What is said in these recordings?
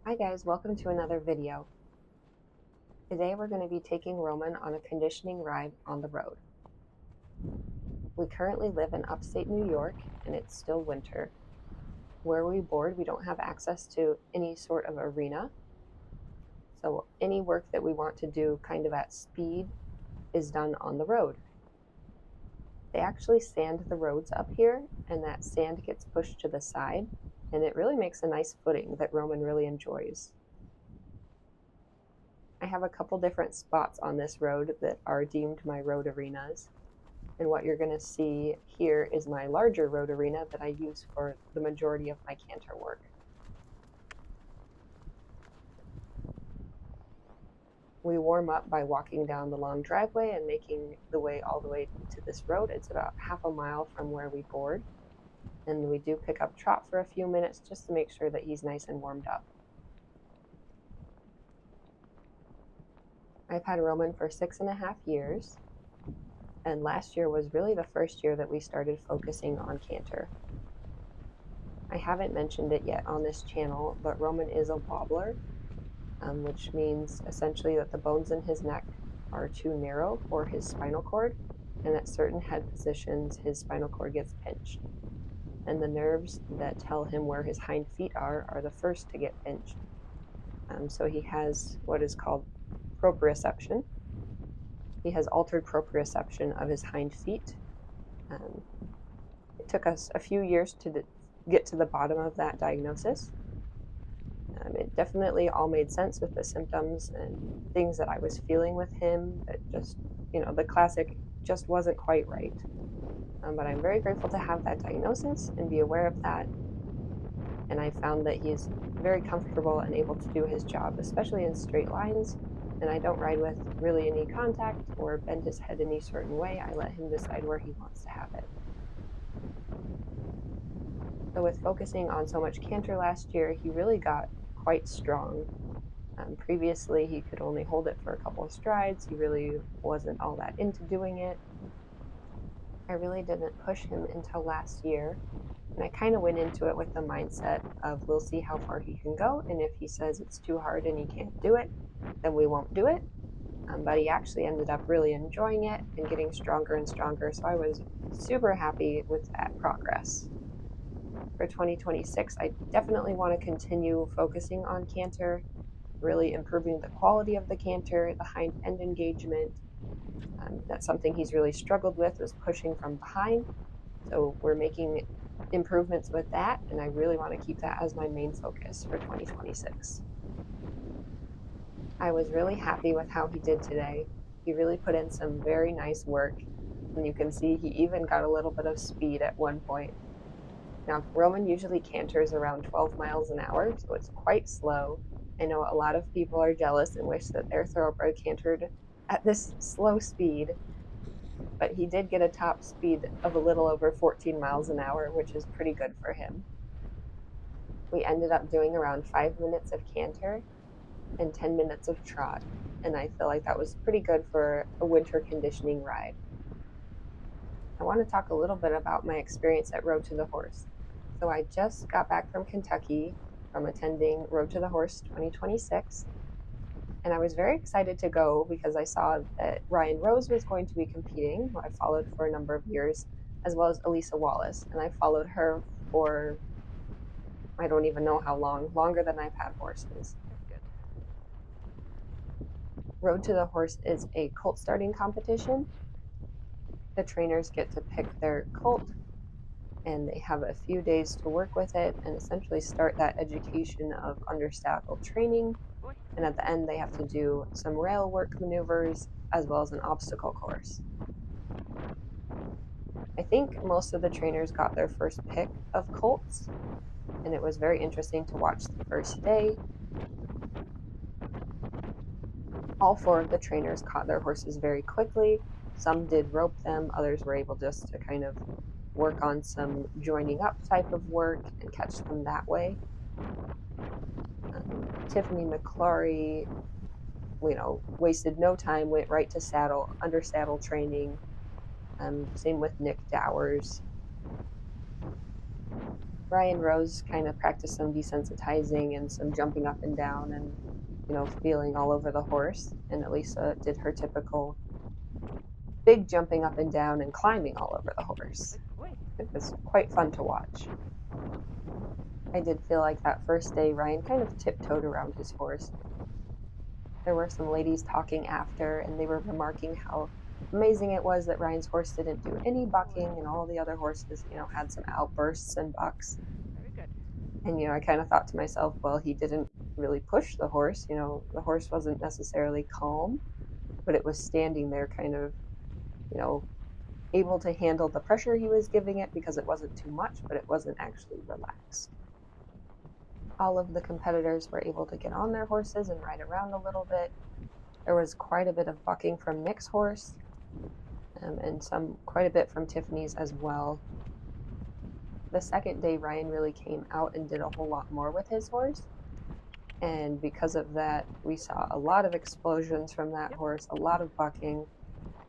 Hi guys, welcome to another video. Today we're going to be taking Roman on a conditioning ride on the road. We currently live in upstate New York and it's still winter. Where we board, we don't have access to any sort of arena. So any work that we want to do kind of at speed is done on the road. They actually sand the roads up here and that sand gets pushed to the side and it really makes a nice footing that Roman really enjoys. I have a couple different spots on this road that are deemed my road arenas. And what you're going to see here is my larger road arena that I use for the majority of my canter work. We warm up by walking down the long driveway and making the way all the way to this road. It's about half a mile from where we board. And we do pick up Trot for a few minutes just to make sure that he's nice and warmed up. I've had Roman for 6.5 years, and last year was really the first year that we started focusing on canter. I haven't mentioned it yet on this channel, but Roman is a wobbler, which means essentially that the bones in his neck are too narrow for his spinal cord, and at certain head positions his spinal cord gets pinched. And the nerves that tell him where his hind feet are the first to get pinched. So he has what is called proprioception. He has altered proprioception of his hind feet. It took us a few years to get to the bottom of that diagnosis. It definitely all made sense with the symptoms and things that I was feeling with him, that just, the classic just wasn't quite right. But I'm very grateful to have that diagnosis and be aware of that. And I found that he's very comfortable and able to do his job, especially in straight lines. And I don't ride with really any contact or bend his head any certain way. I let him decide where he wants to have it. So with focusing on so much canter last year, he really got quite strong. Previously, he could only hold it for a couple of strides. He really wasn't all that into doing it. I really didn't push him until last year. And I kind of went into it with the mindset of we'll see how far he can go. And if he says it's too hard and he can't do it, then we won't do it. But he actually ended up really enjoying it and getting stronger and stronger. So I was super happy with that progress. For 2026, I definitely want to continue focusing on canter, really improving the quality of the canter, the hind end engagement. That's something he's really struggled with, was pushing from behind. So we're making improvements with that, and I really want to keep that as my main focus for 2026. I was really happy with how he did today. He really put in some very nice work, and you can see he even got a little bit of speed at one point. Now, Roman usually canters around 12 miles an hour, so it's quite slow. I know a lot of people are jealous and wish that their thoroughbred cantered at this slow speed, but he did get a top speed of a little over 14 miles an hour, which is pretty good for him. We ended up doing around 5 minutes of canter and 10 minutes of trot, and I feel like that was pretty good for a winter conditioning ride. I want to talk a little bit about my experience at Road to the Horse. So I just got back from Kentucky from attending Road to the Horse 2026, and I was very excited to go because I saw that Ryan Rose was going to be competing, who I followed for a number of years, as well as Elisa Wallace, and I followed her for I don't even know how long, longer than I've had horses. Road to the Horse is a colt starting competition. The trainers get to pick their colt, and they have a few days to work with it and essentially start that education of under-saddle training. And at the end, they have to do some rail work maneuvers as well as an obstacle course. I think most of the trainers got their first pick of colts, and it was very interesting to watch the first day. All 4 of the trainers caught their horses very quickly. Some did rope them, others were able just to kind of work on some joining up type of work and catch them that way. Tiffany McLaury, wasted no time, went right to saddle, under saddle training. Same with Dowers. Ryan Rose kind of practiced some desensitizing and some jumping up and down and, feeling all over the horse. And Elisa did her typical big jumping up and down and climbing all over the horse. It was quite fun to watch. I did feel like that first day Ryan kind of tiptoed around his horse. There were some ladies talking after, and they were remarking how amazing it was that Ryan's horse didn't do any bucking and all the other horses, had some outbursts and bucks. Very good. And, I kind of thought to myself, well, he didn't really push the horse. The horse wasn't necessarily calm, but it was standing there kind of, you know, able to handle the pressure he was giving it because it wasn't too much, but it wasn't actually relaxed. All of the competitors were able to get on their horses and ride around a little bit. There was quite a bit of bucking from Nick's horse, and quite a bit from Tiffany's as well. The second day, Ryan really came out and did a whole lot more with his horse. And because of that, we saw a lot of explosions from that horse, a lot of bucking,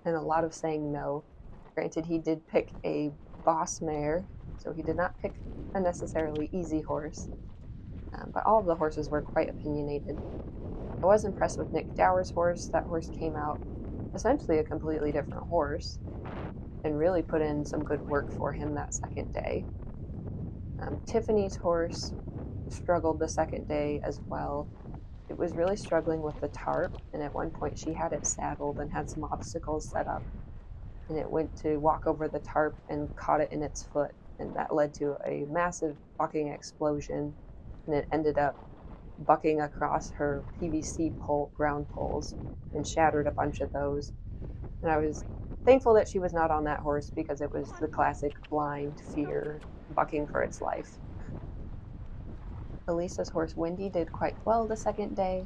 and a lot of saying no. Granted, he did pick a boss mare, so he did not pick a necessarily easy horse. But all of the horses were quite opinionated. I was impressed with Nick Dowers' horse. That horse came out essentially a completely different horse and really put in some good work for him that second day. Tiffany's horse struggled the second day as well. It was really struggling with the tarp, and at one point she had it saddled and had some obstacles set up, and it went to walk over the tarp and caught it in its foot, and that led to a massive bucking explosion, and it ended up bucking across her PVC ground poles and shattered a bunch of those. And I was thankful that she was not on that horse because it was the classic blind fear bucking for its life. Elisa's horse Windy did quite well the second day.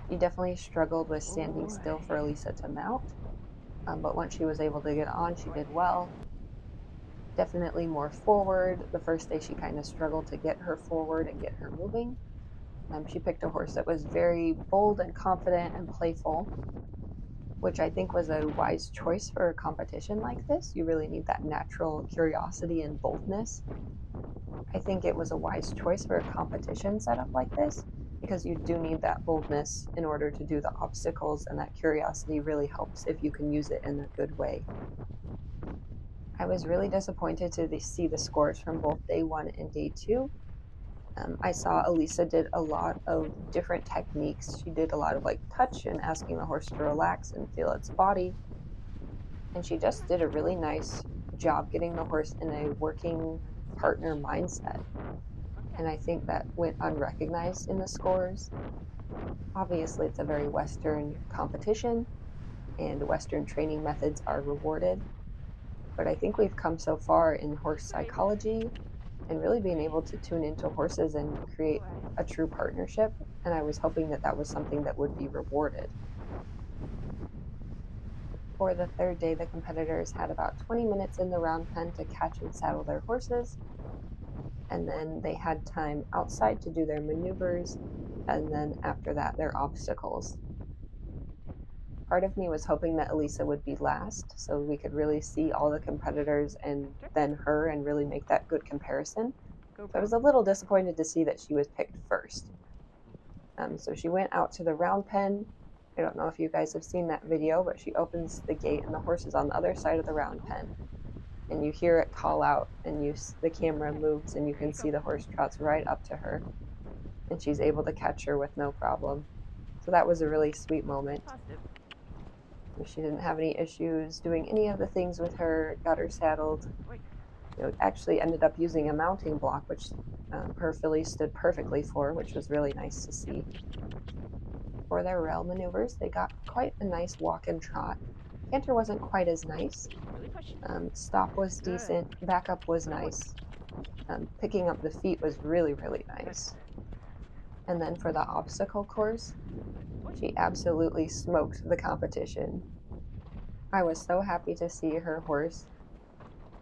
She definitely struggled with standing still for Elisa to mount, but once she was able to get on, she did well. Definitely more forward. The first day she kind of struggled to get her forward and get her moving. She picked a horse that was very bold and confident and playful, which I think was a wise choice for a competition like this. You really need that natural curiosity and boldness. I think it was a wise choice for a competition setup like this because you do need that boldness in order to do the obstacles, and that curiosity really helps if you can use it in a good way. I was really disappointed to see the scores from both day one and day two. I saw Elisa did a lot of different techniques. She did a lot of like touch and asking the horse to relax and feel its body. And she just did a really nice job getting the horse in a working partner mindset. And I think that went unrecognized in the scores. Obviously, it's a very Western competition, and Western training methods are rewarded. But I think we've come so far in horse psychology and really being able to tune into horses and create a true partnership. And I was hoping that that was something that would be rewarded. For the third day, the competitors had about 20 minutes in the round pen to catch and saddle their horses. And then they had time outside to do their maneuvers. And then after that, their obstacles. Part of me was hoping that Elisa would be last so we could really see all the competitors and then her and really make that good comparison. So I was a little disappointed to see that she was picked first. So she went out to the round pen. I don't know if you guys have seen that video, but she opens the gate and the horse is on the other side of the round pen. And you hear it call out, and the camera moves, and you can see the horse trots right up to her, and she's able to catch her with no problem. So that was a really sweet moment. She didn't have any issues doing any of the things with her, got her saddled. Actually ended up using a mounting block, which her filly stood perfectly for, which was really nice to see. For their rail maneuvers, they got quite a nice walk and trot. Canter wasn't quite as nice. Stop was decent. Backup was nice. Picking up the feet was really, really nice. And then for the obstacle course, she absolutely smoked the competition. I was so happy to see her horse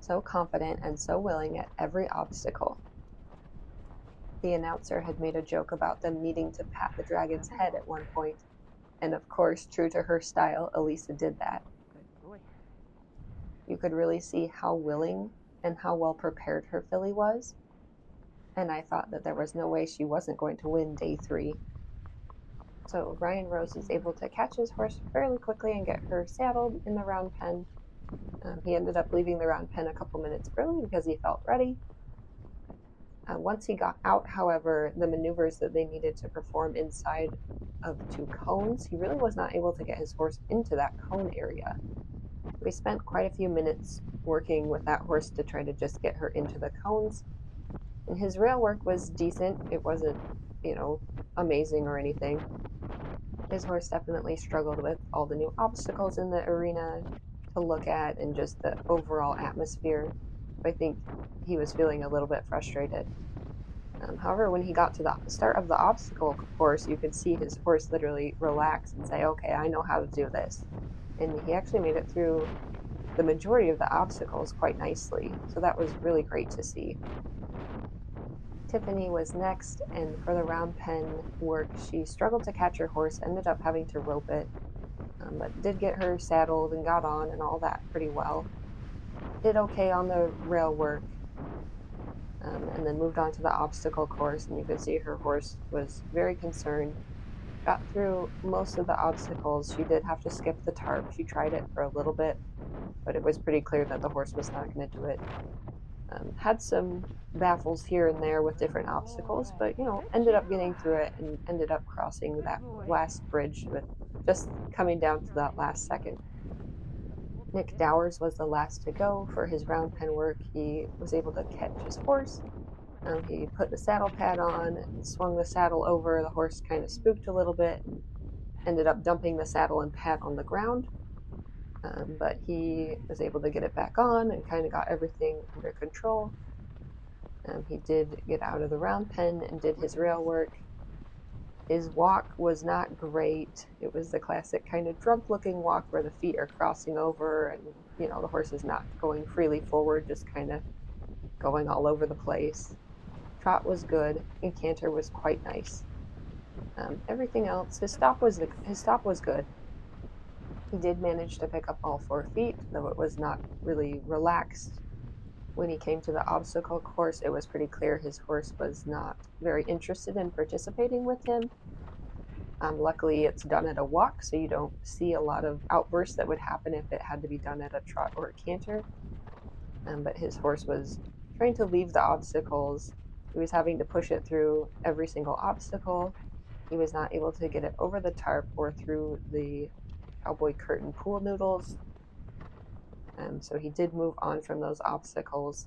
so confident and so willing at every obstacle. The announcer had made a joke about them needing to pat the dragon's head at one point, and of course, true to her style, Elisa did that. You could really see how willing and how well prepared her filly was. and I thought that there was no way she wasn't going to win day 3. So Ryan Rose is able to catch his horse fairly quickly and get her saddled in the round pen. He ended up leaving the round pen a couple minutes early because he felt ready. Once he got out, however, the maneuvers that they needed to perform inside of 2 cones, he really was not able to get his horse into that cone area. We spent quite a few minutes working with that horse to try to just get her into the cones. And his rail work was decent. It wasn't, amazing or anything. His horse definitely struggled with all the new obstacles in the arena to look at and just the overall atmosphere. I think he was feeling a little bit frustrated. However, when he got to the start of the obstacle course, you could see his horse literally relax and say, okay, I know how to do this. And he actually made it through the majority of the obstacles quite nicely. So that was really great to see. Tiffany was next, and for the round pen work, she struggled to catch her horse, ended up having to rope it, but did get her saddled and got on and all that pretty well. Did okay on the rail work, and then moved on to the obstacle course, and you could see her horse was very concerned. Got through most of the obstacles. She did have to skip the tarp. She tried it for a little bit, but it was pretty clear that the horse was not going to do it. Had some baffles here and there with different obstacles, but ended up getting through it and ended up crossing that last bridge with just coming down to that last second. Nick Dowers was the last to go for his round pen work. He was able to catch his horse. He put the saddle pad on and swung the saddle over. The horse kind of spooked a little bit and ended up dumping the saddle and pad on the ground. But he was able to get it back on and kind of got everything under control. He did get out of the round pen and did his rail work. His walk was not great. It was the classic kind of drunk looking walk where the feet are crossing over and, the horse is not going freely forward, just kind of going all over the place. Trot was good and canter was quite nice. Everything else, his stop was good. He did manage to pick up all 4 feet, though it was not really relaxed. When he came to the obstacle course, it was pretty clear his horse was not very interested in participating with him. Luckily, it's done at a walk, so you don't see a lot of outbursts that would happen if it had to be done at a trot or a canter. But his horse was trying to leave the obstacles. He was having to push it through every single obstacle. He was not able to get it over the tarp or through the cowboy curtain pool noodles. So he did move on from those obstacles.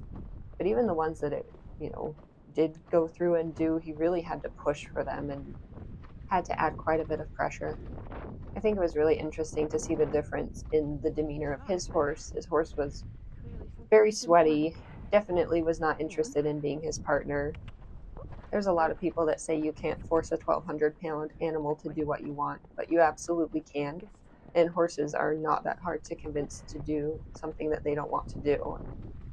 But even the ones that it, did go through and do, he really had to push for them and had to add quite a bit of pressure. I think it was really interesting to see the difference in the demeanor of his horse. His horse was very sweaty, definitely was not interested in being his partner. There's a lot of people that say you can't force a 1,200-pound animal to do what you want, but you absolutely can. And horses are not that hard to convince to do something that they don't want to do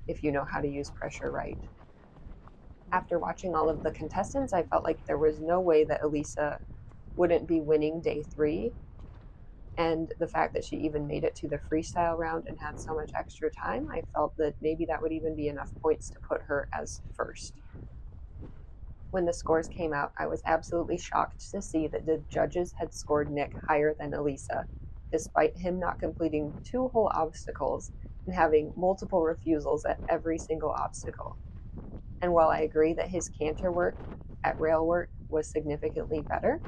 if you know how to use pressure right. After watching all of the contestants, I felt like there was no way that Elisa wouldn't be winning day 3. And the fact that she even made it to the freestyle round and had so much extra time, I felt that maybe that would even be enough points to put her as first. When the scores came out, I was absolutely shocked to see that the judges had scored Nick higher than Elisa, despite him not completing 2 whole obstacles and having multiple refusals at every single obstacle. And while I agree that his canter work at rail work was significantly better,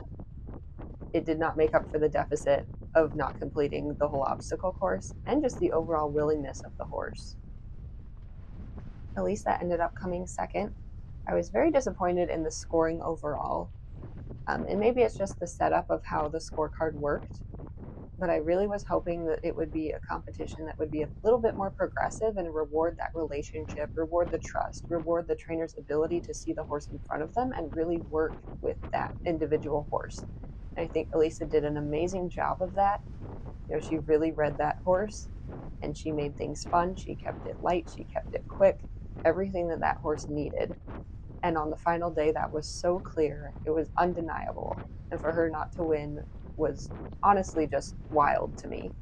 it did not make up for the deficit of not completing the whole obstacle course and just the overall willingness of the horse. Elisa ended up coming second. I was very disappointed in the scoring overall. And maybe it's just the setup of how the scorecard worked, but I really was hoping that it would be a competition that would be a little bit more progressive and reward that relationship, reward the trust, reward the trainer's ability to see the horse in front of them and really work with that individual horse. And I think Elisa did an amazing job of that. She really read that horse and she made things fun. She kept it light, she kept it quick, everything that that horse needed. And on the final day, that was so clear. It was undeniable. And for her not to win was honestly just wild to me.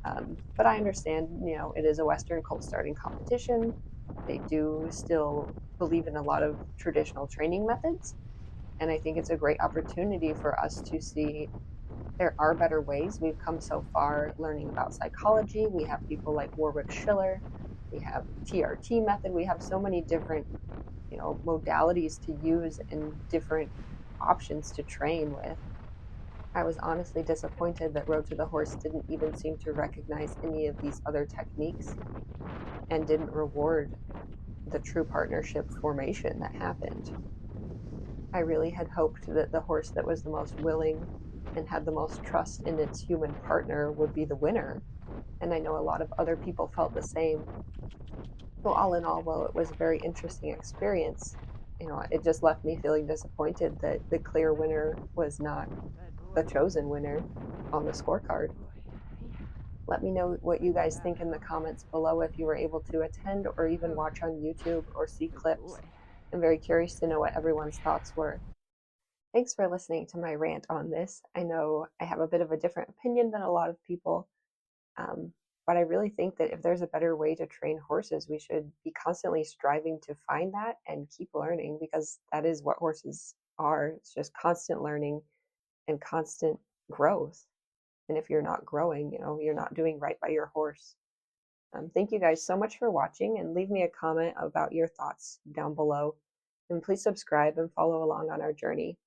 But I understand, it is a Western colt starting competition. They do still believe in a lot of traditional training methods. And I think it's a great opportunity for us to see there are better ways. We've come so far learning about psychology. We have people like Warwick Schiller. We have TRT method. We have so many different, modalities to use and different options to train with. I was honestly disappointed that Road to the Horse didn't even seem to recognize any of these other techniques and didn't reward the true partnership formation that happened. I really had hoped that the horse that was the most willing and had the most trust in its human partner would be the winner. And I know a lot of other people felt the same. So, all in all, while it was a very interesting experience, it just left me feeling disappointed that the clear winner was not the chosen winner on the scorecard. Let me know what you guys think in the comments below if you were able to attend or even watch on YouTube or see clips. I'm very curious to know what everyone's thoughts were. Thanks for listening to my rant on this. I know I have a bit of a different opinion than a lot of people, um, but I really think that if there's a better way to train horses, we should be constantly striving to find that and keep learning, because that is what horses are. It's just constant learning and constant growth. And if you're not growing, you're not doing right by your horse. Thank you guys so much for watching, and leave me a comment about your thoughts down below. And please subscribe and follow along on our journey.